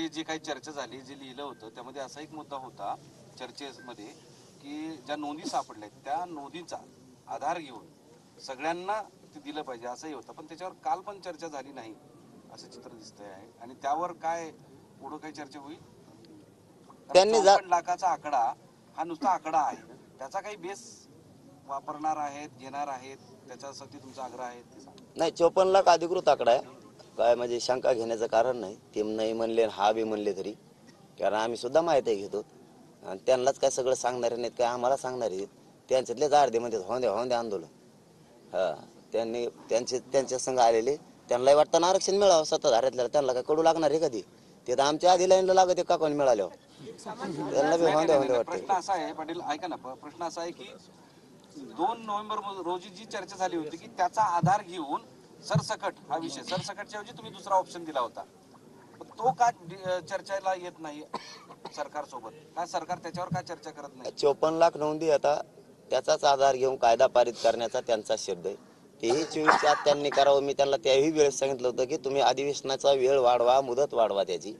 जी काही चर्चा झाली, जे लिहिलं होतं त्यामध्ये असा एक मुद्दा होता चर्चेमध्ये की ज्या नोंदी सापडल्या त्या नोंदीचा आधार घेऊन सगळ्यांना ते दिलं पाहिजे असंही होतं, पण त्याच्यावर काल पण चर्चा झाली नाही असं चित्र दिसतंय आहे. आणि त्यावर काय पुढं काही चर्चा होईल? त्यांनी 54 लाखाचा आकडा हा नुसता आकडा आहे, त्याचा काही बेस वापरणार आहेत, घेणार आहेत, त्याच्यासाठी तुमचा आग्रह आहे? नाही, 54 लाख अधिकृत आकडा आहे, काय म्हणजे शंका घेण्याचं कारण नाही. ते नाही म्हणले हा बी म्हणले तरी, कारण आम्ही सुद्धा माहिती घेतो आणि त्यांनाच काय सगळं सांगणारे नाहीत, काय आम्हाला सांगणार आहेत. त्यांच्यातलेच अर्धे म्हणतात होऊन द्या आंदोलन. हा, त्यांनी त्यांच्या संघ आलेले त्यांनाही वाटतं आरक्षण मिळावं सत्ताधाऱ्यातल्याला, त्यांना काय कडू लागणार आहे कधी? ते तर आमच्या आधी लाईनला लागत आहे का कोणी मिळाल्यावर त्यांना बी होऊन द्या वाटतं. प्रश्न असा आहे पाटील, ऐका ना, प्रश्न असा आहे की 2 नोव्हेंबर रोजी जी चर्चा झाली होती की त्याचा आधार घेऊन सरसकट हा विषय, सरसकटच्या ऐवजी तुम्ही दुसरा ऑप्शन दिला होता, तो का चर्चेला येत नाही सरकार सोबत? का सरकार त्याच्यावर का चर्चा करत नाही? 54 लाख नोंदी आता त्याचाच आधार घेऊन कायदा पारित करण्याचा त्यांचा शब्द आहे. तेही 24च्या आत त्यांनी करावं. मी त्यांना त्याही वेळेस सांगितलं होतं की तुम्ही अधिवेशनाचा वेळ वाढवा, मुदत वाढवा त्याची,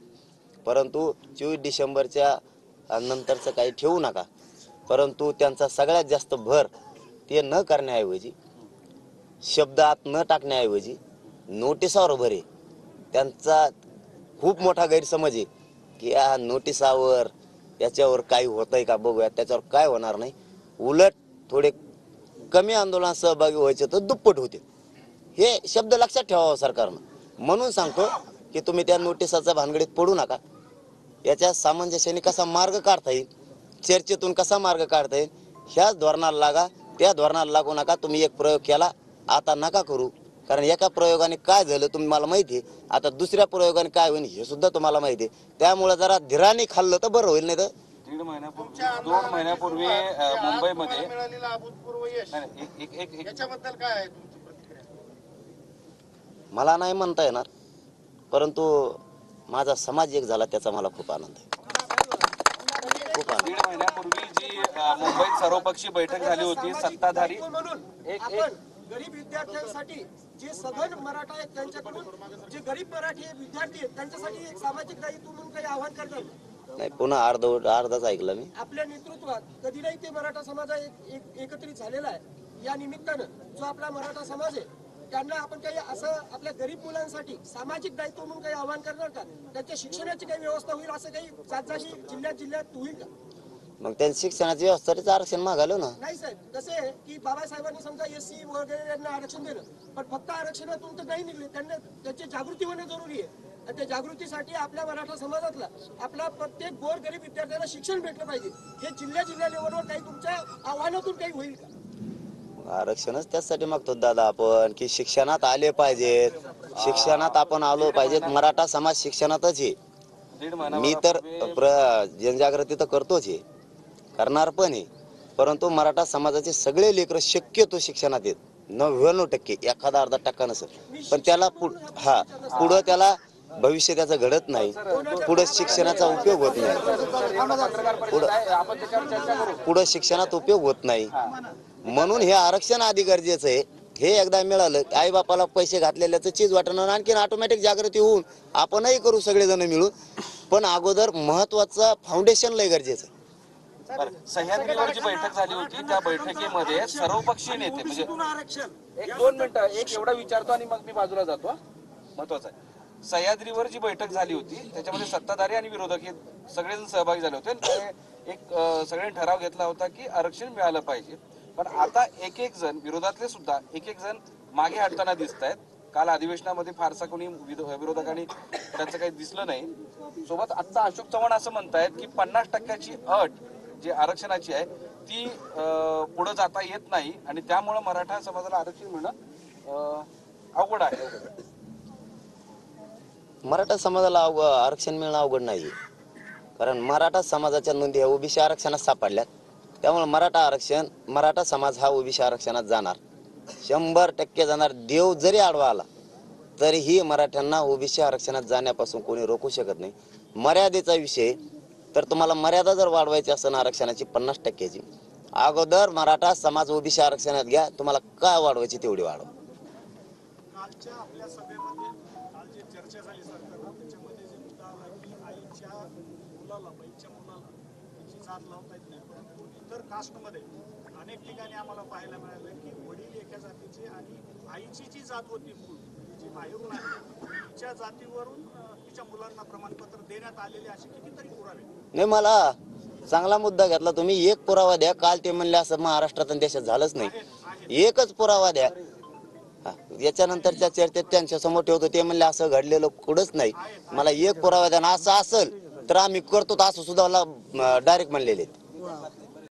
परंतु 24 डिसेंबरच्या नंतरचं काही ठेवू नका. परंतु त्यांचा सगळ्यात जास्त भर ते न करण्याऐवजी, शब्दात न टाकण्याऐवजी नोटिसावर भर आहे. त्यांचा खूप मोठा गैरसमज आहे की या नोटिसावर याच्यावर काही होतंय का बघूया, त्याच्यावर काय होणार नाही, उलट थोडे कमी आंदोलनात सहभागी व्हायचे तर दुप्पट होते. हे शब्द लक्षात ठेवावं सरकारनं. म्हणून सांगतो की तुम्ही त्या नोटिसाचा भानगडीत पडू नका. याच्या सामंजस्याने कसा मार्ग काढता येईल, चर्चेतून कसा मार्ग काढता येईल, ह्याच धोरणाला लागा. त्या धोरणाला लागू नका. तुम्ही एक प्रयोग केला, आता नका करू, कारण एका प्रयोगाने काय झालं तुम्हाला माहिती आहे, आता दुसऱ्या प्रयोगाने काय होईल हे सुद्धा तुम्हाला माहिती आहे. त्यामुळे जरा धीराने खाल्लं तर बरं होईल. नाही तर 2 महिन्यापूर्वी मुंबईमध्ये याच्याबद्दल काय आहे तुमची प्रतिक्रिया? मला नाही म्हणता येणार, परंतु माझा समाज एक झाला त्याचा मला खूप आनंद आहे. खूप आनंद. 1.5 महिन्यापूर्वी जी मुंबईत सर्वपक्षीय बैठक झाली होती, सत्ताधारी गरीब विद्यार्थ्यांसाठी जे सधन मराठा आहेत त्यांच्याकडून जे गरीब मराठी विद्यार्थी आहेत त्यांच्यासाठी एक सामाजिक दायित्व म्हणून काही आवाहन करतात. नाही, पुन्हा अर्धाच ऐकलं मी. आपल्या नेतृत्वात कधी नाही ते मराठा समाज एकत्रित झालेला आहे. या निमित्तानं जो आपला मराठा समाज आहे त्यांना आपण काही असं आपल्या गरीब मुलांसाठी सामाजिक दायित्व म्हणून काही आवाहन करणार का? त्यांच्या शिक्षणाची काही व्यवस्था होईल असं काही जातजाती जिल्ह्यात होईल का? मग त्यांनी शिक्षणाची व्यवस्थेच आरक्षण मागायला ना. नाही साहेब, कसे आहे की बाबासाहेबांनी समजा एससी वगैरे यांना आरक्षण दिलं, पण फक्त आरक्षणातून तर नाही निघले, त्यांना त्याची जागृती होणे जरुरी आहे. आणि त्या जागृतीसाठी आपल्या मराठा समाजातला आपला प्रत्येक गोर गरीब विद्यार्थ्याला शिक्षण भेटलं पाहिजे. हे जिल्ह्या लेवलवर काही तुमच्या आव्हानातून काही होईल का? आरक्षणच त्यासाठी मागतो दादा आपण, की शिक्षणात आले पाहिजेत, शिक्षणात आपण आलो पाहिजेत. मराठा समाज शिक्षणातच आहे. मी तर जनजागृती तर करतोच आहे, करणार पण आहे, परंतु मराठा समाजाचे सगळे लेकरं शक्यतो शिक्षणात आहेत. 99%, एखादा अर्धा टक्का नसेल, पण त्याला पुढं त्याला भविष्य त्याचं घडत नाही, पुढे शिक्षणाचा उपयोग होत नाही, पुढे शिक्षणात उपयोग होत नाही. म्हणून हे आरक्षण आधी गरजेचं आहे. हे एकदा मिळालं, आई बापाला पैसे घातलेल्याचं चीज वाटणार, आणखी ऑटोमॅटिक जागृती होऊन आपणही करू सगळेजण मिळून. पण अगोदर महत्वाचं फाउंडेशन लय गरजेचं. सह्याद्रीवर जी बैठक झाली होती त्या बैठकीमध्ये सर्वपक्षीय नेते, म्हणजे 1-2 मिनिटं एक एवढा विचारतो आणि मग मी बाजूला जातो. महत्वाचं आहे, सह्याद्रीवर जी बैठक झाली होती त्याच्यामध्ये सत्ताधारी आणि विरोधक हे सगळेजण सहभागी झाले होते. एक सगळ्यांनी ठराव घेतला होता की आरक्षण मिळालं पाहिजे. पण आता एक जण विरोधातले सुद्धा एक जण मागे हटताना दिसत आहेत. काल अधिवेशनामध्ये फारसा कोणी विरोधकांनी त्यांचं काही दिसलं नाही. सोबत आता अशोक चव्हाण असं म्हणतायत की 50% अट जी आरक्षणाची आहे ती पुढे जाता येत नाही आणि त्यामुळे मराठा समाजाला आरक्षण मिळणं अवघड आहे. मराठा समाजाला आरक्षण मिळणं अवघड नाही, कारण मराठा समाजाच्या नोंदी ओबीसी आरक्षणात सापडल्यात. त्यामुळे मराठा समाज हा ओबीसी आरक्षणात जाणार, 100% जाणार. देव जरी आडवा आला तरीही मराठ्यांना ओबीसी आरक्षणात जाण्यापासून कोणी रोखू शकत नाही. मर्यादेचा विषय तर तुम्हाला मर्यादा जर वाढवायची असेल आरक्षणाची 50%ची, अगोदर मराठा समाज ओबीसी आरक्षणात घ्या. तुम्हाला काय वाढवायची तेवढी वाढवा. कालच्या आपल्या सभेमध्ये काल जी चर्चा झाली सरकारवर त्याच्यामध्ये जे मुद्दा आला की मुलाला बाईच्या मुलाला तिची जात लावता येत नाही, परंतु इतर कास्टमध्ये अनेक ठिकाणी आम्हाला पाहायला मिळालं की वडील एका जातीचे आणि आईची जी जात होती मूळ जी बाहेरून आली तिच्या जातीवरून तिच्या मुलांना प्रमाणपत्र देण्यात आलेले असे कितीतरी पुरावे. नाही, मला चांगला मुद्दा घेतला तुम्ही. एक पुरावा द्या. काल ते म्हणले असं महाराष्ट्रात आणि देशात झालंच नाही. एकच पुरावा द्या. याच्यानंतरच्या चर्चेत त्यांच्या समोर ठेवतो, ते म्हणले असं घडलेलं कुठंच नाही. मला एक पुरावा द्या. असं असेल तर आम्ही करतो, असं सुद्धा डायरेक्ट म्हणलेले.